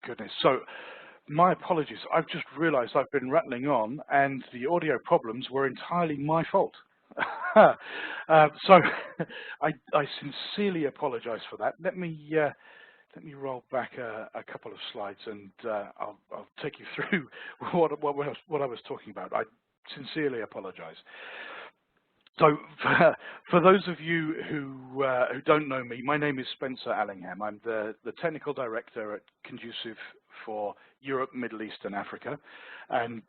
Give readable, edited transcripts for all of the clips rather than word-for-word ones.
goodness. So my apologies. I've just realized I've been rattling on and the audio problems were entirely my fault. So I sincerely apologize for that. Let me roll back a couple of slides and I'll take you through what I was talking about. I sincerely apologize. So for those of you who don't know me, my name is Spencer Allingham. I'm the Technical Director at Conducive for Europe, Middle East and Africa. And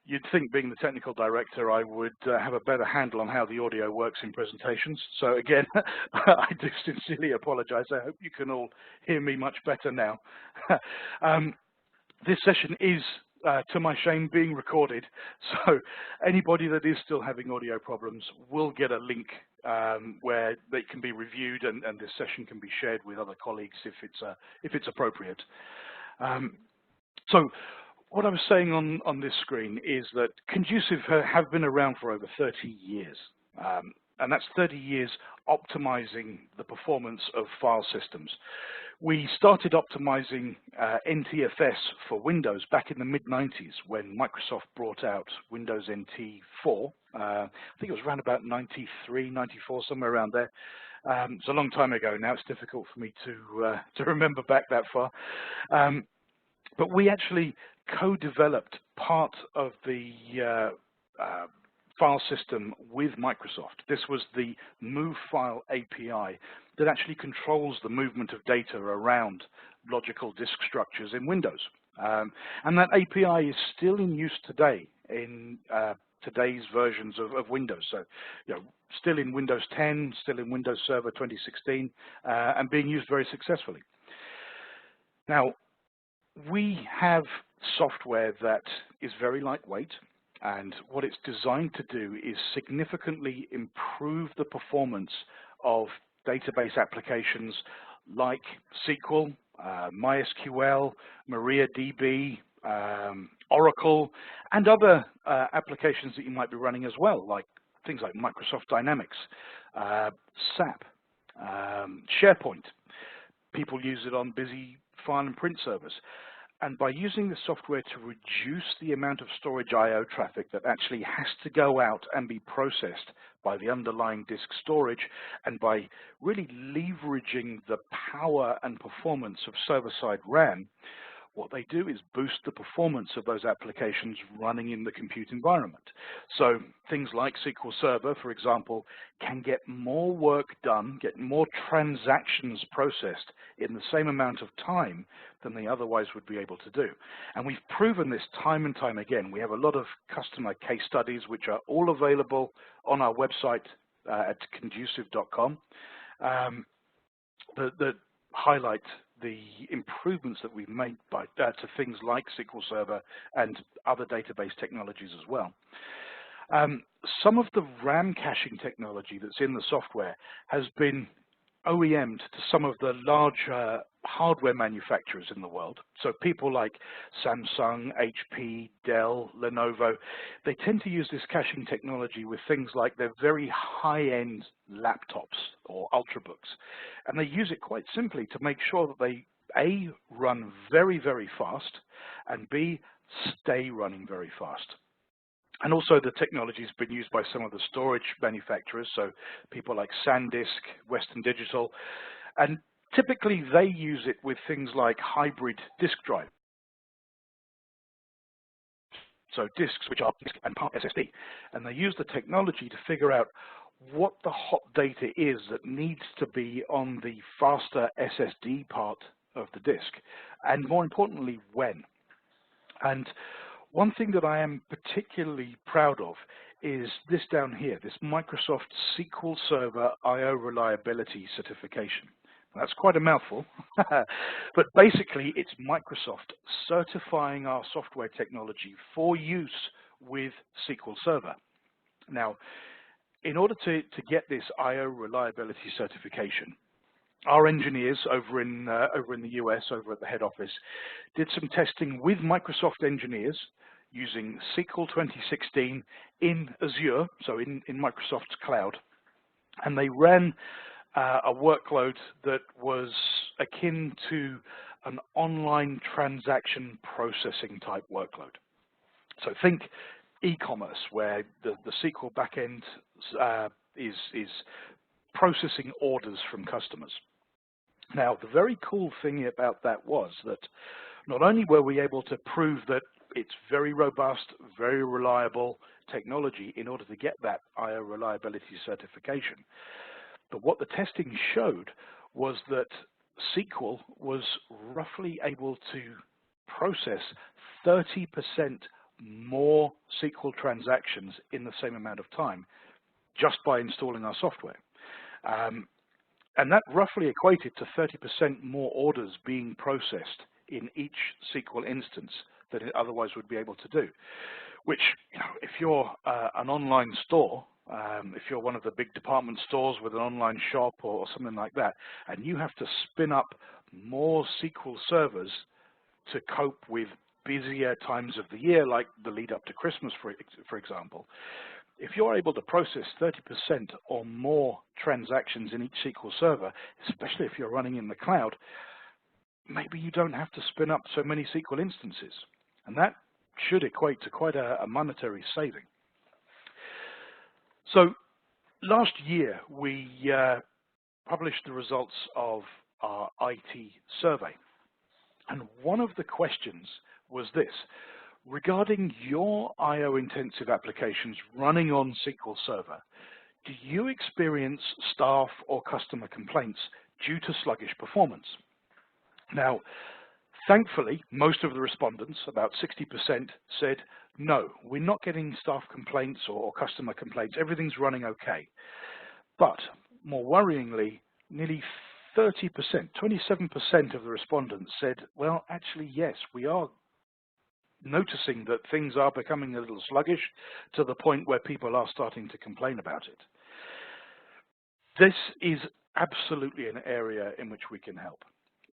you'd think being the Technical Director I would have a better handle on how the audio works in presentations. So again, I do sincerely apologize. I hope you can all hear me much better now. This session is, to my shame, being recorded, so anybody that is still having audio problems will get a link where they can be reviewed, and this session can be shared with other colleagues if it's appropriate. So what I was saying on this screen is that Conducive have been around for over 30 years, and that's 30 years optimizing the performance of file systems. We started optimizing NTFS for Windows back in the mid-90s when Microsoft brought out Windows NT 4. I think it was around about 93, 94, somewhere around there. It's a long time ago now. It's difficult for me to remember back that far. But we actually co-developed part of the file system with Microsoft. This was the Move File API that actually controls the movement of data around logical disk structures in Windows. And that API is still in use today in today's versions of Windows. So, you know, still in Windows 10, still in Windows Server 2016, and being used very successfully. Now, we have software that is very lightweight, and what it's designed to do is significantly improve the performance of database applications like SQL, MySQL, MariaDB, Oracle, and other applications that you might be running as well, like things like Microsoft Dynamics, SAP, SharePoint. People use it on busy file and print servers. And by using the software to reduce the amount of storage I/O traffic that actually has to go out and be processed by the underlying disk storage, and by really leveraging the power and performance of server-side RAM, what they do is boost the performance of those applications running in the compute environment. So things like SQL Server, for example, can get more work done, get more transactions processed in the same amount of time than they otherwise would be able to do. And we've proven this time and time again. We have a lot of customer case studies which are all available on our website at conducive.com that highlight the improvements that we've made to things like SQL Server and other database technologies as well. Some of the RAM caching technology that's in the software has been OEM'd to some of the large hardware manufacturers in the world. So people like Samsung, HP, Dell, Lenovo, they tend to use this caching technology with things like their very high-end laptops or ultrabooks. And they use it quite simply to make sure that they, A, run very, very fast, and B, stay running very fast. And also the technology has been used by some of the storage manufacturers, so people like SanDisk, Western Digital, and typically they use it with things like hybrid disk drive. So disks which are disk and part SSD, and they use the technology to figure out what the hot data is that needs to be on the faster SSD part of the disk, and more importantly, when. And one thing that I am particularly proud of is this down here, this Microsoft SQL Server I/O Reliability Certification. That's quite a mouthful, but basically it's Microsoft certifying our software technology for use with SQL Server. Now, in order to get this I/O reliability certification, our engineers over in the US, over at the head office, did some testing with Microsoft engineers using SQL 2016 in Azure, so in Microsoft's cloud, and they ran a workload that was akin to an online transaction processing type workload. So think e-commerce, where the SQL backend is processing orders from customers. Now, the very cool thing about that was that not only were we able to prove that it's very robust, very reliable technology in order to get that IO reliability certification, but what the testing showed was that SQL was roughly able to process 30% more SQL transactions in the same amount of time just by installing our software. And that roughly equated to 30% more orders being processed in each SQL instance than it otherwise would be able to do. Which, if you're an online store, if you're one of the big department stores with an online shop or something like that, and you have to spin up more SQL servers to cope with busier times of the year, like the lead up to Christmas, for example, if you're able to process 30% or more transactions in each SQL server, especially if you're running in the cloud, maybe you don't have to spin up so many SQL instances. And that should equate to quite a monetary saving. So last year, we published the results of our IT survey. And one of the questions was this: regarding your IO-intensive applications running on SQL Server, do you experience staff or customer complaints due to sluggish performance? Now, thankfully, most of the respondents, about 60%, said, no, we're not getting staff complaints or customer complaints. Everything's running okay. But more worryingly, nearly 30%, 27% of the respondents said, well, actually, yes, we are noticing that things are becoming a little sluggish to the point where people are starting to complain about it. This is absolutely an area in which we can help.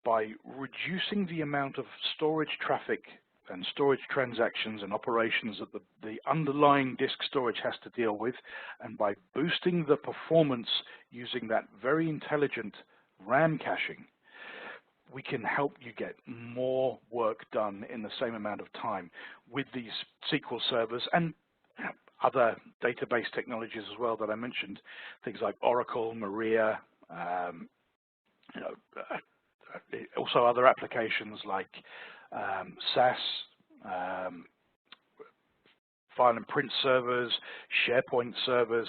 By reducing the amount of storage traffic and storage transactions and operations that the underlying disk storage has to deal with, and by boosting the performance using that very intelligent RAM caching, we can help you get more work done in the same amount of time with these SQL servers and other database technologies as well that I mentioned, things like Oracle, Maria, also other applications like SAS, file and print servers, SharePoint servers.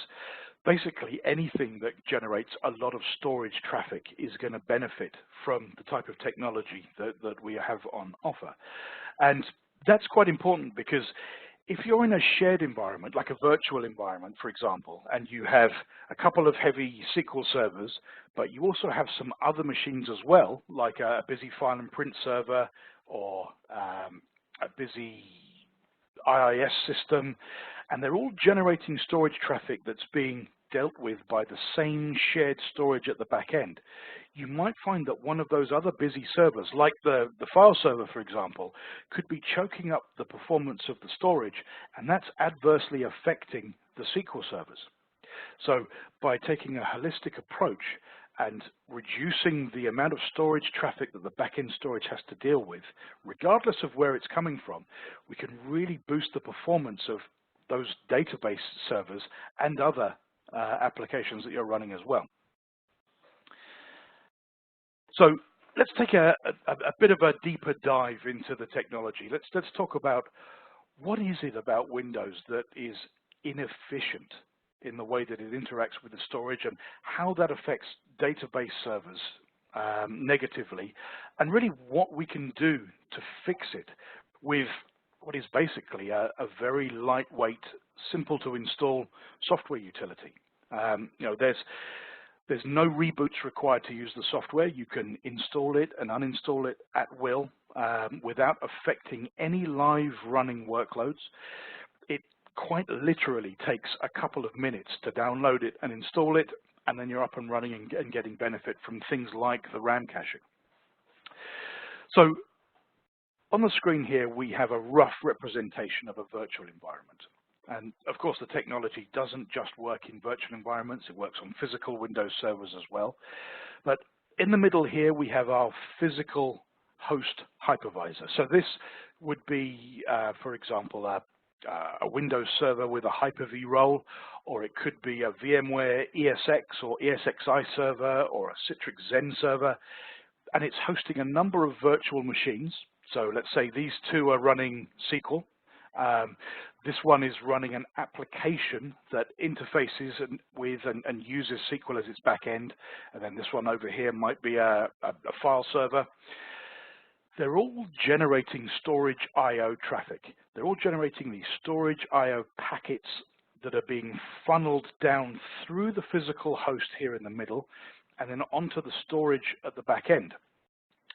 Basically, anything that generates a lot of storage traffic is going to benefit from the type of technology that we have on offer. And that's quite important because if you're in a shared environment, like a virtual environment, for example, and you have a couple of heavy SQL servers, but you also have some other machines as well, like a busy file and print server or a busy IIS system, and they're all generating storage traffic that's being dealt with by the same shared storage at the back end, you might find that one of those other busy servers, like the file server, for example, could be choking up the performance of the storage, and that's adversely affecting the SQL servers. So by taking a holistic approach and reducing the amount of storage traffic that the back-end storage has to deal with, regardless of where it's coming from, we can really boost the performance of those database servers and other applications that you're running as well. So let's take a bit of a deeper dive into the technology. Let's talk about what is it about Windows that is inefficient in the way that it interacts with the storage and how that affects database servers negatively, and really what we can do to fix it with what is basically a very lightweight, simple to install software utility. There's no reboots required to use the software. You can install it and uninstall it at will without affecting any live running workloads. It quite literally takes a couple of minutes to download it and install it, and then you're up and running and getting benefit from things like the RAM caching. So on the screen here, we have a rough representation of a virtual environment. And of course, the technology doesn't just work in virtual environments, it works on physical Windows servers as well. But in the middle here, we have our physical host hypervisor. So this would be, for example, a Windows server with a Hyper-V role, or it could be a VMware ESX or ESXi server, or a Citrix Xen server, and it's hosting a number of virtual machines. So let's say these two are running SQL. This one is running an application that interfaces with and uses SQL as its back end, and then this one over here might be a file server. They're all generating storage I/O traffic. They're all generating these storage I/O packets that are being funneled down through the physical host here in the middle and then onto the storage at the back end.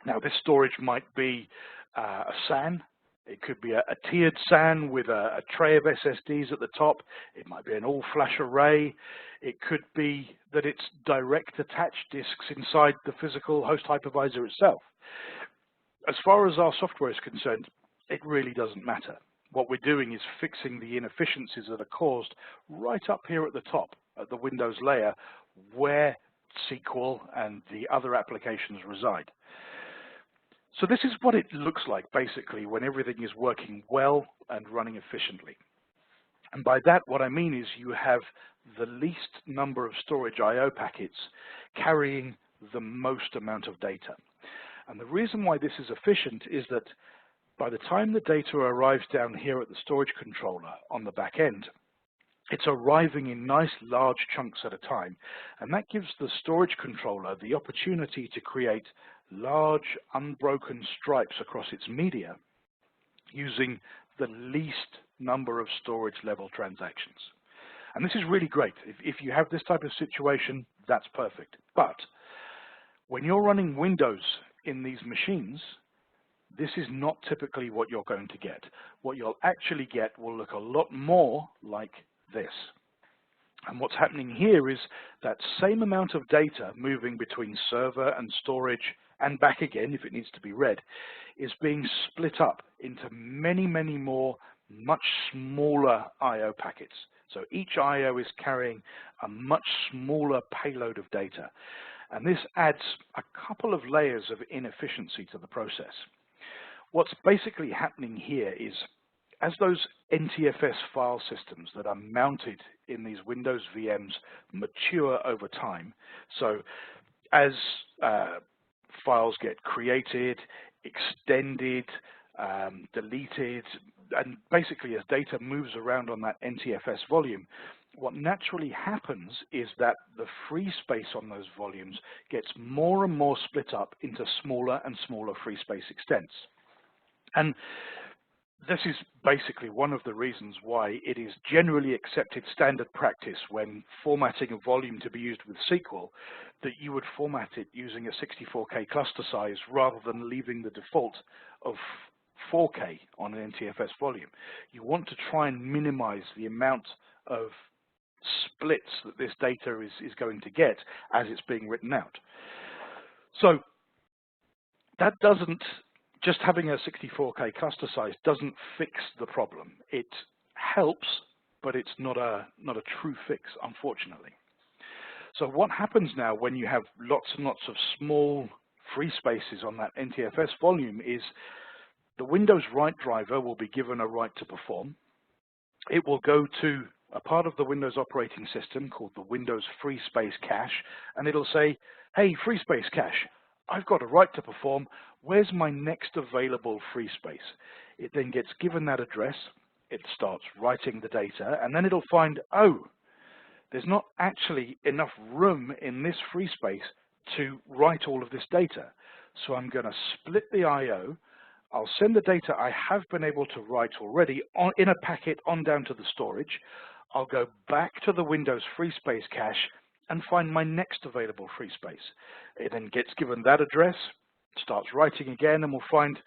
Now, this storage might be a SAN. It could be a tiered SAN with a tray of SSDs at the top. It might be an all-flash array. It could be that it's direct attached disks inside the physical host hypervisor itself. As far as our software is concerned, it really doesn't matter. What we're doing is fixing the inefficiencies that are caused right up here at the top, at the Windows layer, where SQL and the other applications reside. So this is what it looks like, basically, when everything is working well and running efficiently. And by that, what I mean is you have the least number of storage I/O packets carrying the most amount of data. And the reason why this is efficient is that by the time the data arrives down here at the storage controller on the back end, it's arriving in nice large chunks at a time. And that gives the storage controller the opportunity to create large unbroken stripes across its media using the least number of storage level transactions. And this is really great. If you have this type of situation, that's perfect. But when you're running Windows in these machines, this is not typically what you're going to get. What you'll actually get will look a lot more like this. And what's happening here is that same amount of data moving between server and storage and back again, if it needs to be read, is being split up into many, many more much smaller I/O packets. So each I/O is carrying a much smaller payload of data. And this adds a couple of layers of inefficiency to the process. What's basically happening here is, as those NTFS file systems that are mounted in these Windows VMs mature over time, so as files get created, extended, deleted, and basically as data moves around on that NTFS volume, what naturally happens is that the free space on those volumes gets more and more split up into smaller and smaller free space extents. And this is basically one of the reasons why it is generally accepted standard practice when formatting a volume to be used with SQL that you would format it using a 64K cluster size rather than leaving the default of 4K on an NTFS volume. You want to try and minimize the amount of splits that this data is going to get as it's being written out. So that doesn't, just having a 64K cluster size doesn't fix the problem. It helps, but it's not a true fix, unfortunately. So what happens now when you have lots and lots of small free spaces on that NTFS volume is the Windows write driver will be given a right to perform. It will go to a part of the Windows operating system called the Windows Free Space Cache, and it'll say, hey, Free Space Cache, I've got a right to perform. Where's my next available free space? It then gets given that address. It starts writing the data, and then it'll find, oh, there's not actually enough room in this free space to write all of this data. So I'm going to split the I/O. I'll send the data I have been able to write already in a packet on down to the storage. I'll go back to the Windows Free Space Cache and find my next available free space. It then gets given that address, starts writing again, and we'll find,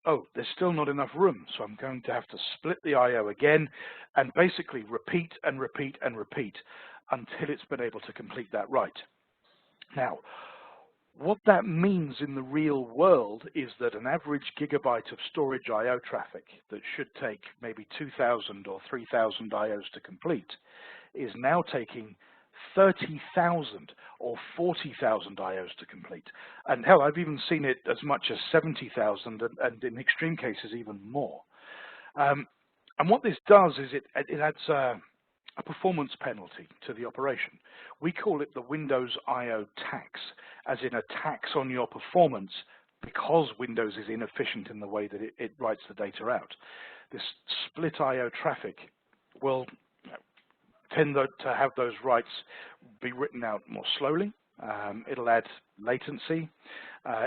oh, there's still not enough room. So I'm going to have to split the I/O again and basically repeat and repeat and repeat until it's been able to complete that write. Now, what that means in the real world is that an average gigabyte of storage I/O traffic that should take maybe 2,000 or 3,000 I/Os to complete is now taking 30,000 or 40,000 IOs to complete. And hell, I've even seen it as much as 70,000 and in extreme cases even more. And what this does is it adds a performance penalty to the operation. We call it the Windows I/O tax, as in a tax on your performance because Windows is inefficient in the way that it writes the data out. This split I/O traffic will tend to have those writes be written out more slowly. It'll add latency.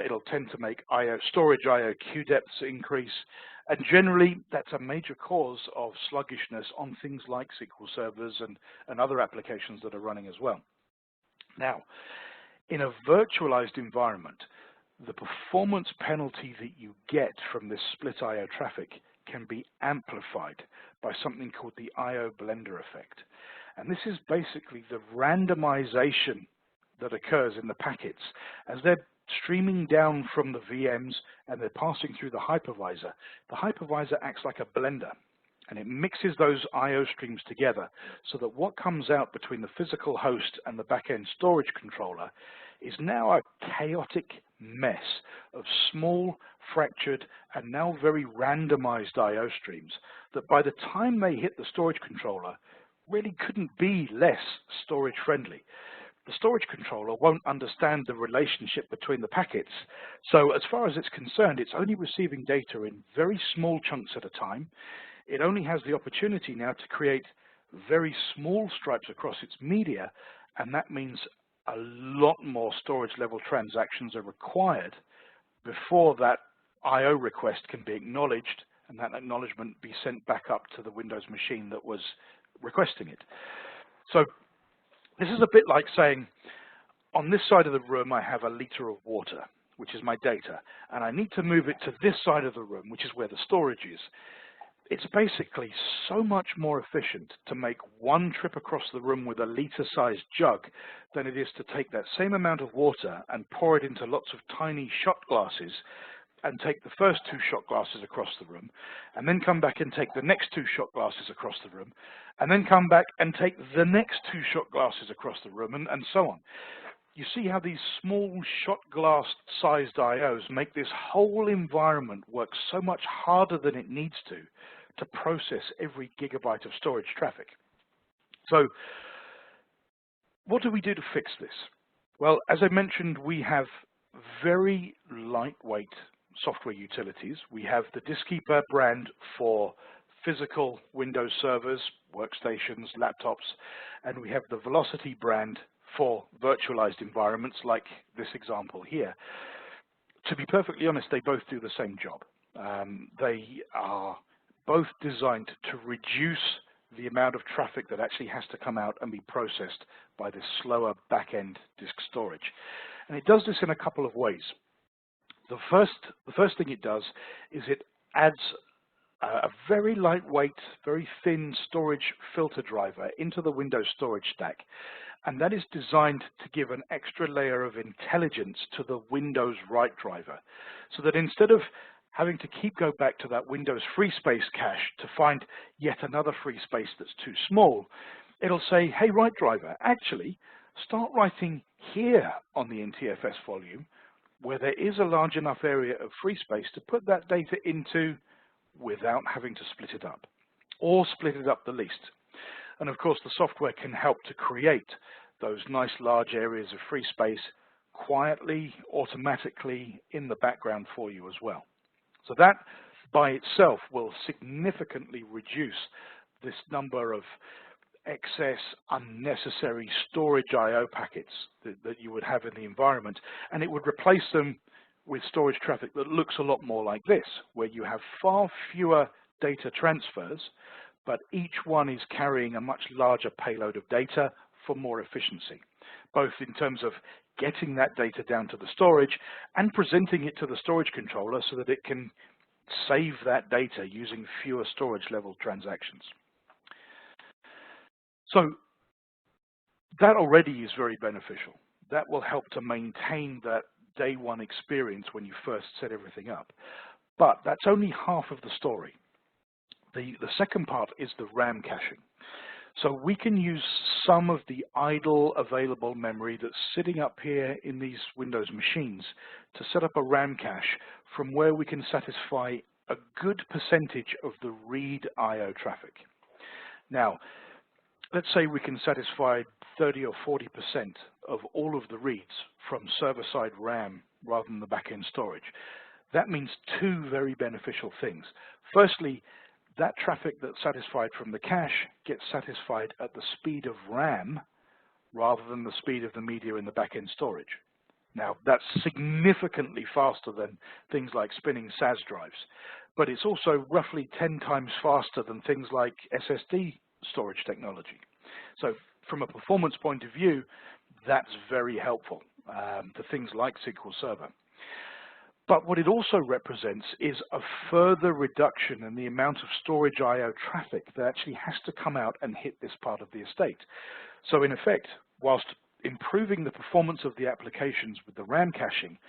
It'll tend to make storage I/O queue depths increase. And generally, that's a major cause of sluggishness on things like SQL servers and other applications that are running as well. Now, in a virtualized environment, the performance penalty that you get from this split I/O traffic can be amplified by something called the I/O blender effect. And this is basically the randomization that occurs in the packets as they're streaming down from the VMs and they're passing through the hypervisor. The hypervisor acts like a blender, and it mixes those I/O streams together so that what comes out between the physical host and the back-end storage controller is now a chaotic mess of small, fractured, and now very randomized I/O streams that by the time they hit the storage controller really couldn't be less storage friendly. The storage controller won't understand the relationship between the packets. So as far as it's concerned, it's only receiving data in very small chunks at a time. It only has the opportunity now to create very small stripes across its media, and that means a lot more storage level transactions are required before that I/O request can be acknowledged and that acknowledgement be sent back up to the Windows machine that was requesting it. So this is a bit like saying, on this side of the room, I have a liter of water, which is my data, and I need to move it to this side of the room, which is where the storage is. It's basically so much more efficient to make one trip across the room with a liter-sized jug than it is to take that same amount of water and pour it into lots of tiny shot glasses and take the first 2 shot glasses across the room, and then come back and take the next 2 shot glasses across the room, and then come back and take the next 2 shot glasses across the room, and so on. You see how these small shot glass sized I/Os make this whole environment work so much harder than it needs to process every gigabyte of storage traffic. So what do we do to fix this? Well, as I mentioned, we have very lightweight software utilities. We have the Diskkeeper brand for physical Windows servers, workstations, laptops, and we have the V-locity brand for virtualized environments like this example here. To be perfectly honest, they both do the same job. They are both designed to reduce the amount of traffic that actually has to come out and be processed by this slower back-end disk storage. And it does this in a couple of ways. The first thing it does is it adds a very lightweight, very thin storage filter driver into the Windows storage stack. And that is designed to give an extra layer of intelligence to the Windows write driver, so that instead of having to go back to that Windows free space cache to find yet another free space that's too small, it'll say, hey, write driver, actually start writing here on the NTFS volume where there is a large enough area of free space to put that data into without having to split it up, or split it up the least. And of course, the software can help to create those nice large areas of free space quietly, automatically in the background for you as well. So that by itself will significantly reduce this number of excess unnecessary storage I/O packets that you would have in the environment, and it would replace them with storage traffic that looks a lot more like this, where you have far fewer data transfers, but each one is carrying a much larger payload of data for more efficiency, both in terms of getting that data down to the storage and presenting it to the storage controller so that it can save that data using fewer storage level transactions. So that already is very beneficial. That will help to maintain that day one experience when you first set everything up. But that's only half of the story. The second part is the RAM caching. So we can use some of the idle available memory that's sitting up here in these Windows machines to set up a RAM cache from where we can satisfy a good percentage of the read I/O traffic. Now, let's say we can satisfy 30 or 40% of all of the reads from server-side RAM rather than the back-end storage. That means two very beneficial things. Firstly, that traffic that's satisfied from the cache gets satisfied at the speed of RAM rather than the speed of the media in the back-end storage. Now, that's significantly faster than things like spinning SAS drives, but it's also roughly 10 times faster than things like SSD storage technology. So from a performance point of view, that's very helpful to things like SQL Server. But what it also represents is a further reduction in the amount of storage I/O traffic that actually has to come out and hit this part of the estate. So in effect, whilst improving the performance of the applications with the RAM caching,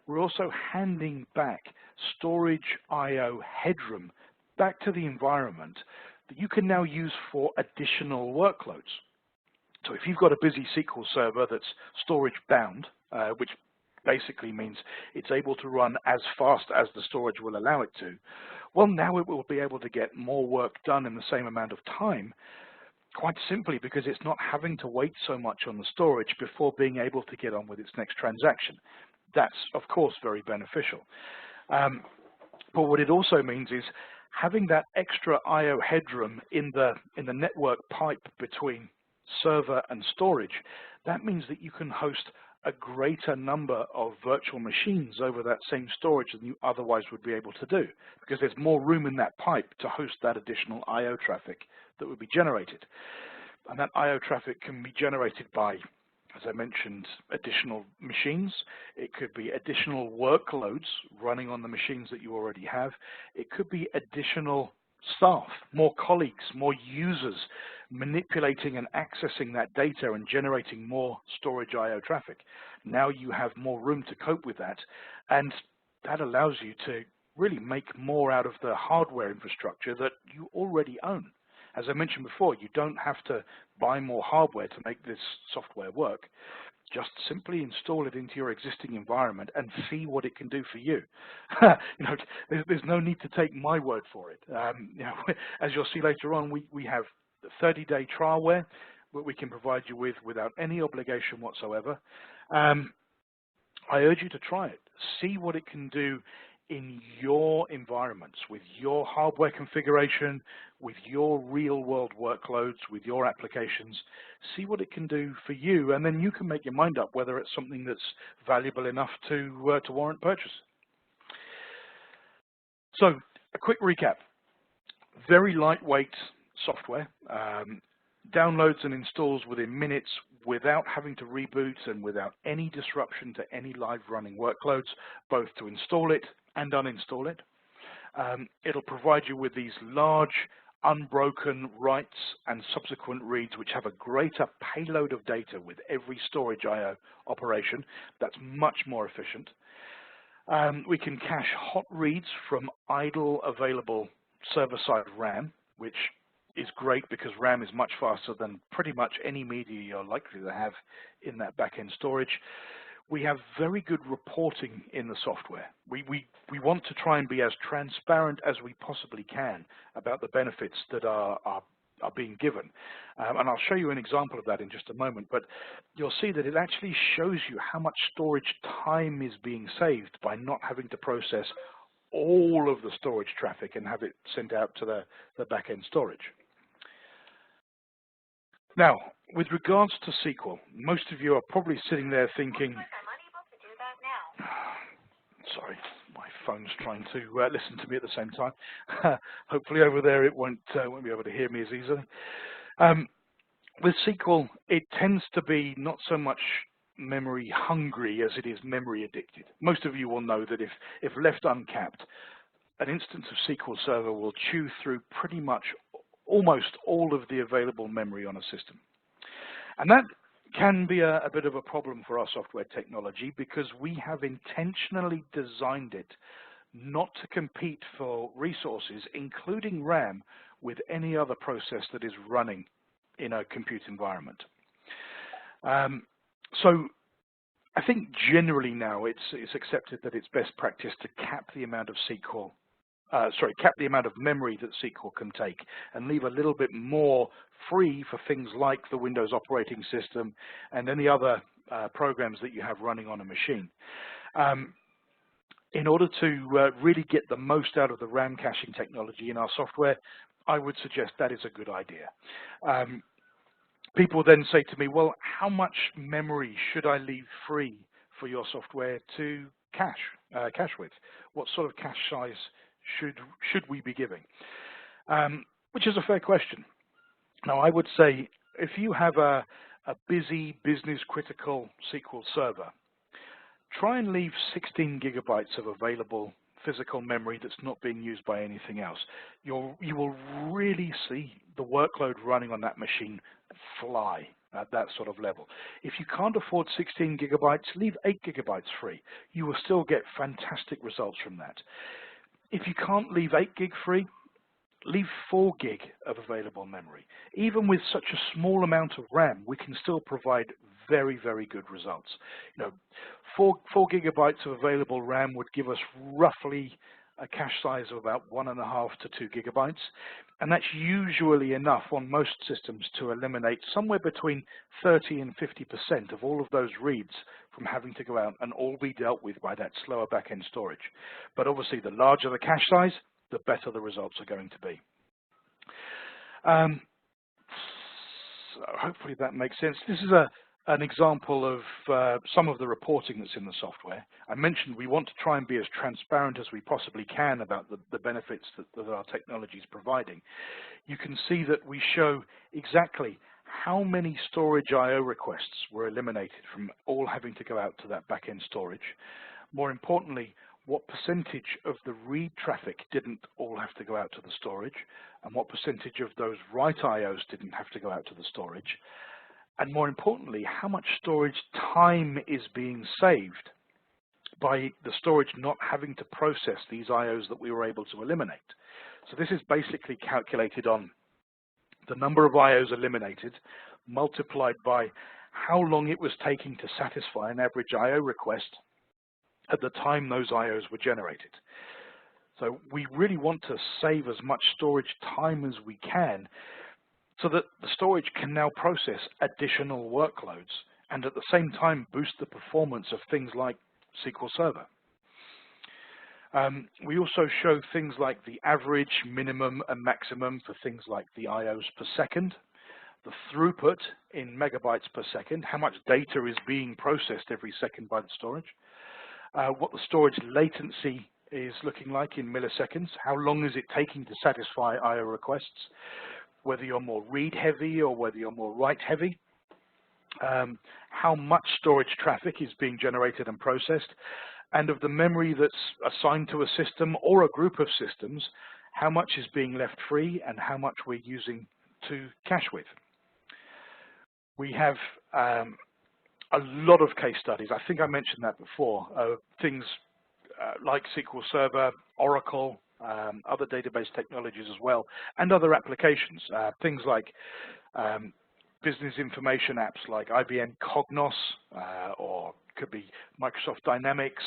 we're also handing back storage I/O headroom back to the environment that you can now use for additional workloads. So if you've got a busy SQL Server that's storage bound, which basically means it's able to run as fast as the storage will allow it to, well, now it will be able to get more work done in the same amount of time, quite simply because it's not having to wait so much on the storage before being able to get on with its next transaction. That's, of course, very beneficial. But what it also means is having that extra I/O headroom in the network pipe between server and storage. That means that you can host a greater number of virtual machines over that same storage than you otherwise would be able to do, because there's more room in that pipe to host that additional I/O traffic that would be generated. And that I/O traffic can be generated by, as I mentioned, additional machines. It could be additional workloads running on the machines that you already have. It could be additional staff, more colleagues, more users manipulating and accessing that data and generating more storage I/O traffic. Now you have more room to cope with that, and that allows you to really make more out of the hardware infrastructure that you already own. As I mentioned before, you don't have to buy more hardware to make this software work. Just simply install it into your existing environment and see what it can do for you. There's no need to take my word for it. As you'll see later on, we have 30-day trialware that we can provide you with without any obligation whatsoever. I urge you to try it. See what it can do in your environments, with your hardware configuration, with your real-world workloads, with your applications. See what it can do for you, and then you can make your mind up whether it's something that's valuable enough to warrant purchase. So, a quick recap. Very lightweight software. Downloads and installs within minutes without having to reboot and without any disruption to any live running workloads, both to install it and uninstall it. It'll provide you with these large, unbroken writes and subsequent reads, which have a greater payload of data with every storage I/O operation. That's much more efficient. We can cache hot reads from idle available server-side RAM, which is great because RAM is much faster than pretty much any media you're likely to have in that back-end storage. We have very good reporting in the software. We want to try and be as transparent as we possibly can about the benefits that are being given. And I'll show you an example of that in just a moment, but you'll see that it actually shows you how much storage time is being saved by not having to process all of the storage traffic and have it sent out to the back-end storage. Now, with regards to SQL, most of you are probably sitting there thinking, sorry, my phone's trying to listen to me at the same time. Hopefully over there it won't be able to hear me as easily. With SQL, it tends to be not so much memory hungry as it is memory addicted. Most of you will know that if left uncapped, an instance of SQL Server will chew through pretty much almost all of the available memory on a system. And that can be a bit of a problem for our software technology because we have intentionally designed it not to compete for resources, including RAM, with any other process that is running in a compute environment. So I think generally now it's accepted that it's best practice to cap the amount of cap the amount of memory that SQL can take and leave a little bit more free for things like the Windows operating system and any other programs that you have running on a machine. In order to really get the most out of the RAM caching technology in our software, I would suggest that is a good idea. People then say to me, well, how much memory should I leave free for your software to cache with? What sort of cache size should we be giving? Which is a fair question. Now, I would say if you have a busy business-critical SQL Server, try and leave 16 gigabytes of available physical memory that's not being used by anything else. You will really see the workload running on that machine fly at that sort of level. If you can't afford 16 gigabytes, leave 8 gigabytes free. You will still get fantastic results from that. If you can't leave 8 gig free, leave 4 gig of available memory. Even with such a small amount of RAM, we can still provide very, very good results. 4 gigabytes of available RAM would give us roughly a cache size of about 1.5 to 2 gigabytes, and that's usually enough on most systems to eliminate somewhere between 30 and 50% of all of those reads from having to go out and all be dealt with by that slower back-end storage. But obviously, the larger the cache size, the better the results are going to be. So hopefully that makes sense. This is an example of some of the reporting that's in the software. I mentioned we want to try and be as transparent as we possibly can about the benefits that our technology is providing. You can see that we show exactly how many storage I/O requests were eliminated from all having to go out to that back-end storage. More importantly, what percentage of the read traffic didn't all have to go out to the storage, and what percentage of those write I/Os didn't have to go out to the storage. And more importantly, how much storage time is being saved by the storage not having to process these I/Os that we were able to eliminate. So this is basically calculated on the number of I/Os eliminated multiplied by how long it was taking to satisfy an average I/O request at the time those I/Os were generated. So we really want to save as much storage time as we can so that the storage can now process additional workloads and at the same time boost the performance of things like SQL Server. We also show things like the average, minimum, and maximum for things like the I/Os per second, the throughput in megabytes per second, how much data is being processed every second by the storage, what the storage latency is looking like in milliseconds, how long is it taking to satisfy I/O requests, whether you're more read-heavy or whether you're more write-heavy, how much storage traffic is being generated and processed, and of the memory that's assigned to a system or a group of systems, how much is being left free and how much we're using to cache with. We have a lot of case studies. I think I mentioned that before, things like SQL Server, Oracle, other database technologies as well, and other applications, things like business information apps like IBM Cognos, or could be Microsoft Dynamics,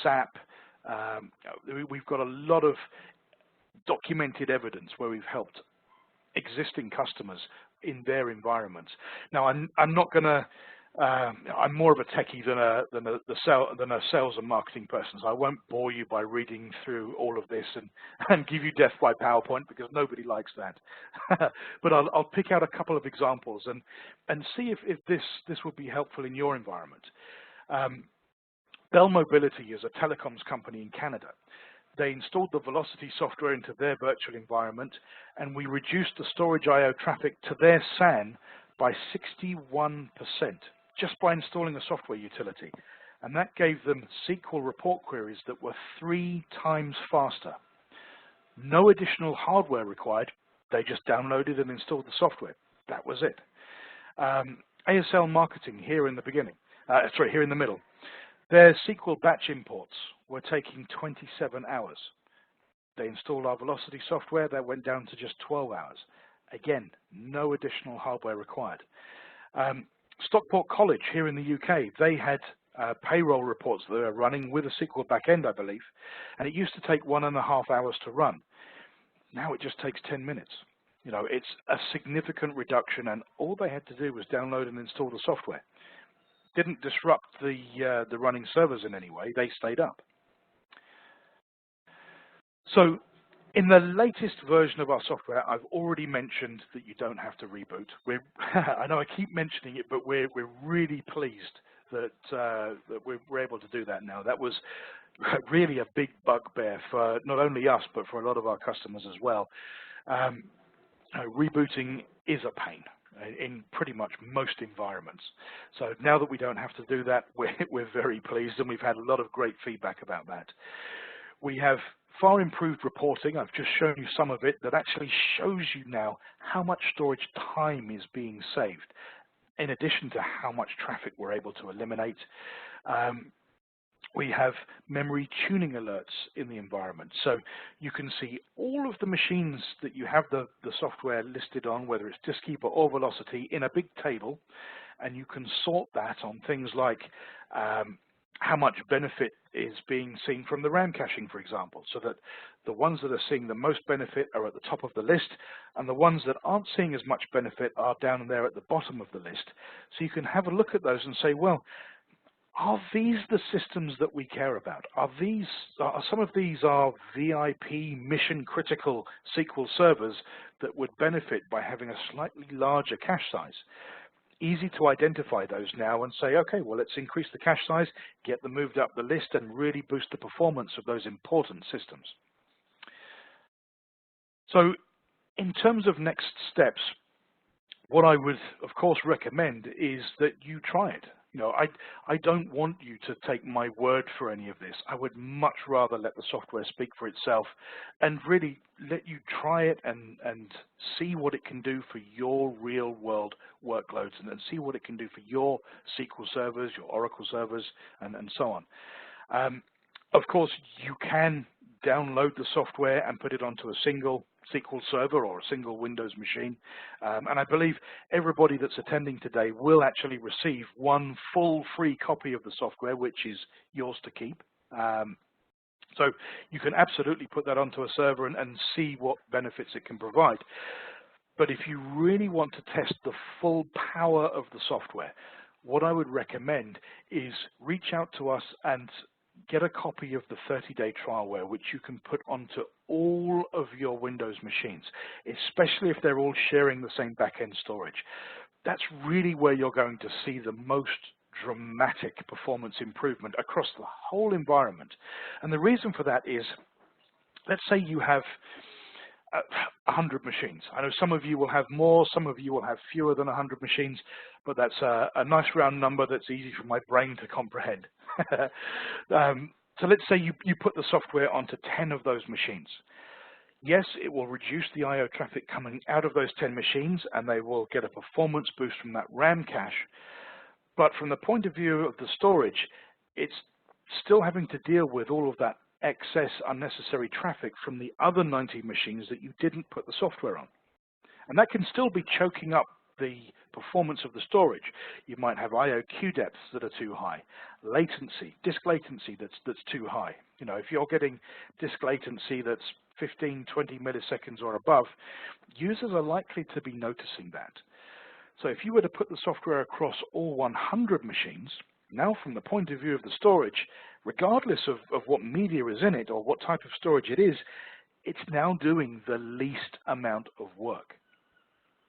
SAP. We've got a lot of documented evidence where we've helped existing customers in their environments. Now, I'm not going to I'm more of a techie than a sales and marketing person, so I won't bore you by reading through all of this and give you death by PowerPoint, because nobody likes that. But I'll pick out a couple of examples and see if this would be helpful in your environment. Bell Mobility is a telecoms company in Canada. They installed the V-locity software into their virtual environment, and we reduced the storage I/O traffic to their SAN by 61%. Just by installing a software utility. And that gave them SQL report queries that were 3 times faster. No additional hardware required. They just downloaded and installed the software. That was it. ASL Marketing here in the here in the middle. Their SQL batch imports were taking 27 hours. They installed our V-locity software. That went down to just 12 hours. Again, no additional hardware required. Stockport College here in the UK, they had payroll reports that they were running with a SQL backend, I believe, and it used to take 1.5 hours to run. Now it just takes 10 minutes. You know, it's a significant reduction, and all they had to do was download and install the software. Didn't disrupt the running servers in any way. They stayed up. So in the latest version of our software, I've already mentioned that you don't have to reboot. I know I keep mentioning it, but we're really pleased that, that we're able to do that now. That was really a big bugbear for not only us, but for a lot of our customers as well. Rebooting is a pain in pretty much most environments. So now that we don't have to do that, we're very pleased, and we've had a lot of great feedback about that. We have far improved reporting. I've just shown you some of it that actually shows you now how much storage time is being saved, in addition to how much traffic we're able to eliminate. We have memory tuning alerts in the environment. So you can see all of the machines that you have the software listed on, whether it's DiskKeeper or V-locity, in a big table, and you can sort that on things like how much benefit is being seen from the RAM caching, for example, so that the ones that are seeing the most benefit are at the top of the list, and the ones that aren't seeing as much benefit are down there at the bottom of the list. So you can have a look at those and say, well, are these the systems that we care about? Are some of these are VIP mission-critical SQL servers that would benefit by having a slightly larger cache size? Easy to identify those now and say, okay, well, let's increase the cache size, get them moved up the list, and really boost the performance of those important systems. So in terms of next steps, what I would, of course, recommend is that you try it. You know, I don't want you to take my word for any of this. I would much rather let the software speak for itself and really let you try it and see what it can do for your real world workloads, and see what it can do for your SQL servers, your Oracle servers, and so on. Of course, you can download the software and put it onto a single SQL Server or a single Windows machine. And I believe everybody that's attending today will actually receive one full free copy of the software, which is yours to keep. So you can absolutely put that onto a server and see what benefits it can provide. But if you really want to test the full power of the software, what I would recommend is reach out to us and get a copy of the 30-day trialware, which you can put onto all of your Windows machines, especially if they're all sharing the same back-end storage. That's really where you're going to see the most dramatic performance improvement across the whole environment. And the reason for that is, let's say you have 100 machines. I know some of you will have more, some of you will have fewer than 100 machines, but that's a nice round number that's easy for my brain to comprehend. So let's say you put the software onto 10 of those machines. Yes, it will reduce the I/O traffic coming out of those 10 machines, and they will get a performance boost from that RAM cache. But from the point of view of the storage, it's still having to deal with all of that excess unnecessary traffic from the other 90 machines that you didn't put the software on. And that can still be choking up the performance of the storage. You might have I/O queue depths that are too high, latency, disk latency that's too high. You know, if you're getting disk latency that's 15, 20 milliseconds or above, users are likely to be noticing that. So if you were to put the software across all 100 machines, now from the point of view of the storage, regardless of what media is in it or what type of storage it is, it's now doing the least amount of work.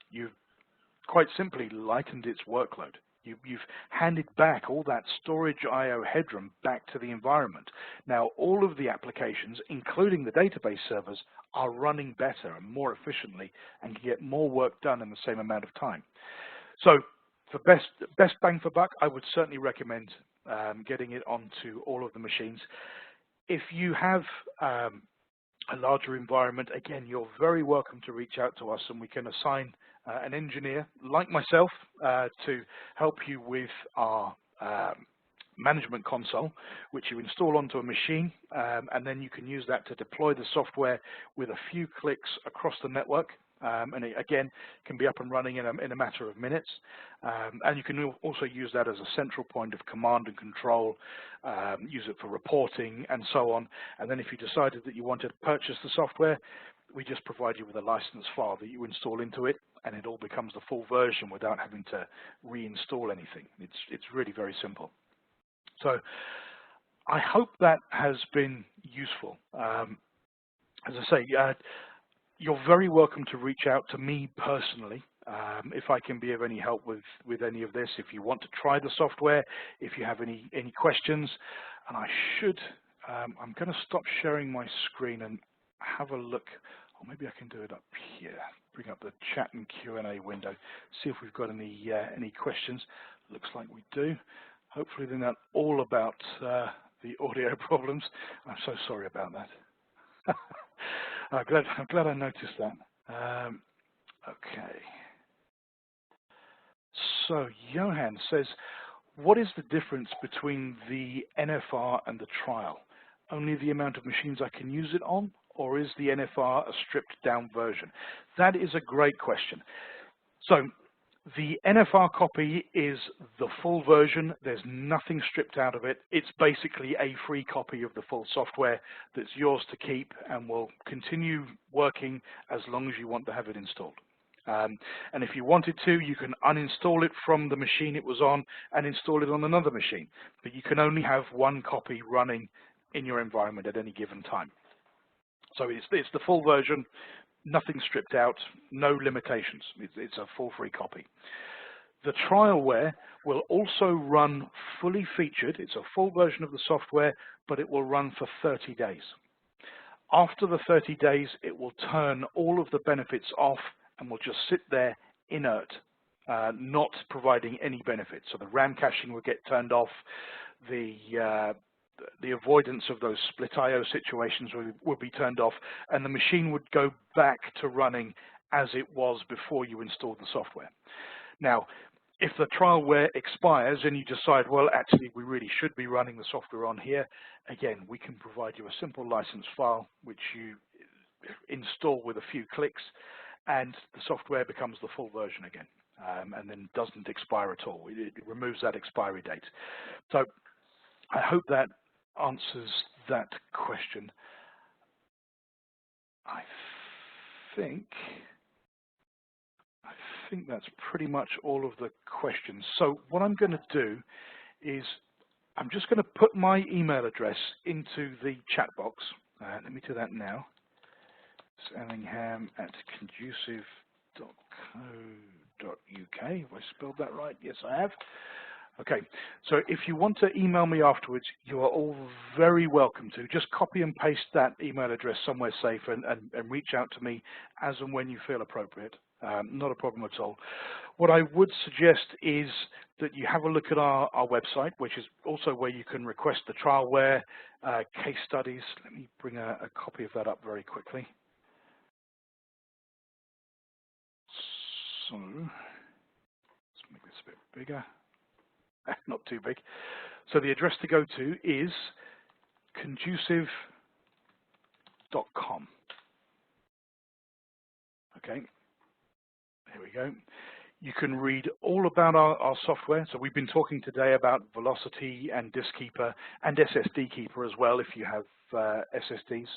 You've quite simply lightened its workload. You've handed back all that storage I/O headroom back to the environment. Now all of the applications, including the database servers, are running better and more efficiently and can get more work done in the same amount of time. So for best bang for buck, I would certainly recommend getting it onto all of the machines. If you have a larger environment, again, you're very welcome to reach out to us, and we can assign an engineer like myself to help you with our management console, which you install onto a machine, and then you can use that to deploy the software with a few clicks across the network. and it, again, can be up and running in a matter of minutes. And you can also use that as a central point of command and control, use it for reporting and so on. And then if you decided that you wanted to purchase the software, we just provide you with a license file that you install into it, and it all becomes the full version without having to reinstall anything. It's really very simple. So I hope that has been useful. As I say, you're very welcome to reach out to me personally if I can be of any help with any of this. If you want to try the software, if you have any questions, and I should, I'm going to stop sharing my screen and have a look, or maybe I can do it up here. Bring up the chat and Q&A window, see if we've got any questions. Looks like we do. Hopefully they're not all about the audio problems. I'm so sorry about that. I'm glad I noticed that. Okay. So Johan says, what is the difference between the NFR and the trial? Only the amount of machines I can use it on, or is the NFR a stripped down version? That is a great question. So the NFR copy is the full version. There's nothing stripped out of it. It's basically a free copy of the full software that's yours to keep and will continue working as long as you want to have it installed. And if you wanted to, you can uninstall it from the machine it was on and install it on another machine. But you can only have one copy running in your environment at any given time. So it's the full version, nothing stripped out, no limitations. It's a full free copy. The trialware will also run fully featured. It's a full version of the software, but it will run for 30 days. After the 30 days, it will turn all of the benefits off and will just sit there inert, not providing any benefits. So the RAM caching will get turned off, the avoidance of those split I/O situations would be turned off, and the machine would go back to running as it was before you installed the software. Now, if the trialware expires and you decide, well, actually, we really should be running the software on here, again, we can provide you a simple license file which you install with a few clicks, and the software becomes the full version again, and then doesn't expire at all. It removes that expiry date. So I hope that answers that question. I think that's pretty much all of the questions. So what I'm going to do is I'm just going to put my email address into the chat box. Let me do that now. It's ellingham@conducive.co.uk. Have I spelled that right? Yes, I have. Okay, so if you want to email me afterwards, you are all very welcome to. Just copy and paste that email address somewhere safe and reach out to me as and when you feel appropriate. Not a problem at all. What I would suggest is that you have a look at our website, which is also where you can request the trialware, case studies. Let me bring a copy of that up very quickly. So let's make this a bit bigger. Not too big. So the address to go to is conducive.com. Okay, here we go. You can read all about our software. So we've been talking today about V-locity and Disk Keeper and SSD Keeper as well if you have SSDs.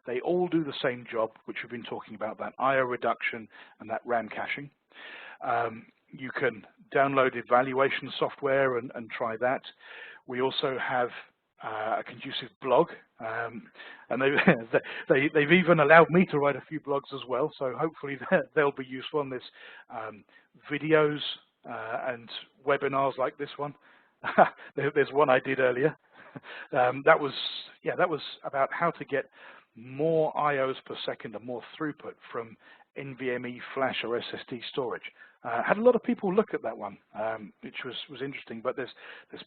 They all do the same job, which we've been talking about, that I/O reduction and that RAM caching. You can download evaluation software and try that. We also have a Conducive blog, and they've even allowed me to write a few blogs as well, so hopefully they'll be useful. And there's videos and webinars like this one. There's one I did earlier. That was about how to get more I/Os per second and more throughput from NVMe flash or SSD storage. Had a lot of people look at that one, which was interesting, but there's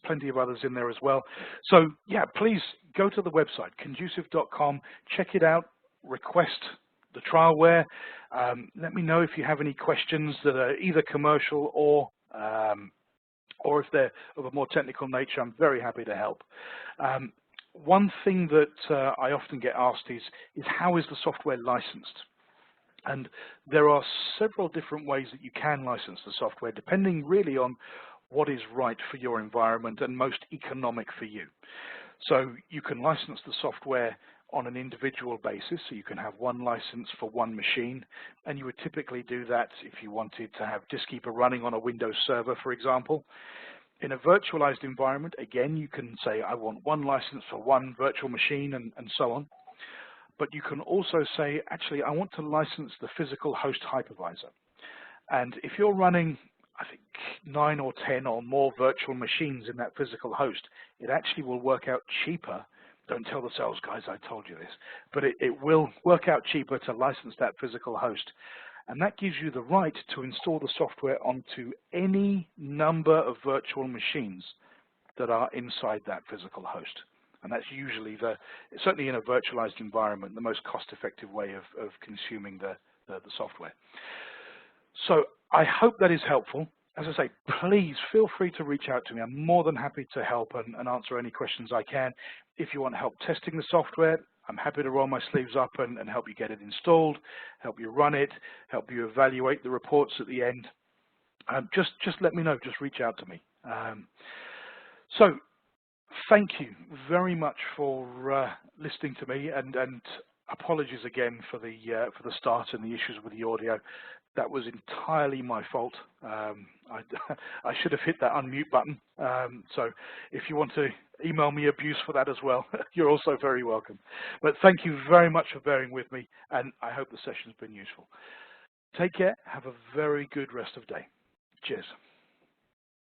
plenty of others in there as well. So yeah, please go to the website, conducive.com, check it out, request the trialware. Let me know if you have any questions that are either commercial or if they're of a more technical nature. I'm very happy to help. One thing that I often get asked is how is the software licensed? And there are several different ways that you can license the software, depending really on what is right for your environment and most economic for you. So you can license the software on an individual basis, so you can have one license for one machine, and you would typically do that if you wanted to have DiskKeeper running on a Windows server, for example. In a virtualized environment, again, you can say, I want one license for one virtual machine, and so on. But you can also say, actually, I want to license the physical host hypervisor. And if you're running, I think, 9 or 10 or more virtual machines in that physical host, it actually will work out cheaper. Don't tell the sales guys I told you this, but it will work out cheaper to license that physical host. And that gives you the right to install the software onto any number of virtual machines that are inside that physical host. And that's usually, certainly in a virtualized environment, the most cost-effective way of consuming the software. So I hope that is helpful. As I say, please feel free to reach out to me. I'm more than happy to help and answer any questions I can. If you want help testing the software, I'm happy to roll my sleeves up and help you get it installed, help you run it, help you evaluate the reports at the end. Just let me know. Just reach out to me. So thank you very much for listening to me, and apologies again for the start and the issues with the audio. That was entirely my fault. I should have hit that unmute button. So if you want to email me abuse for that as well, you're also very welcome. But thank you very much for bearing with me, and I hope the session's been useful. Take care. Have a very good rest of the day. Cheers.